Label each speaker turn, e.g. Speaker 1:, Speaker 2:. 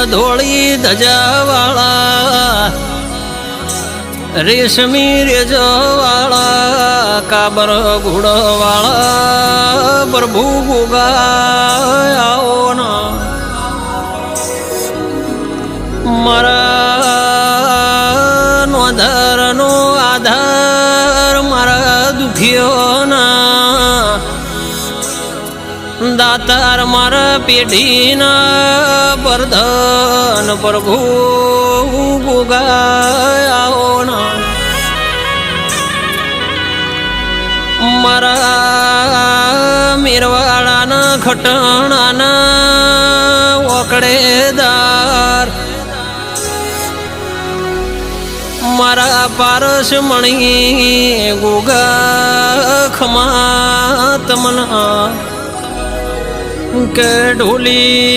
Speaker 1: ધોળી ધજાવાળા રેશમી રેજવાળા કાબર ઘોડવાળા પ્રભુ ગોગાઓ ના મારા નોંધરનો આધાર મારા દુખીઓના દાતાર મારા પેઢીના બરધન પ્રભુ ગોગાઓ ના મારા મેરવાળાના ખટણાના ઓકળેદાર મારા પારસ મણી ગોગા ખમા તમના કે ઢોલી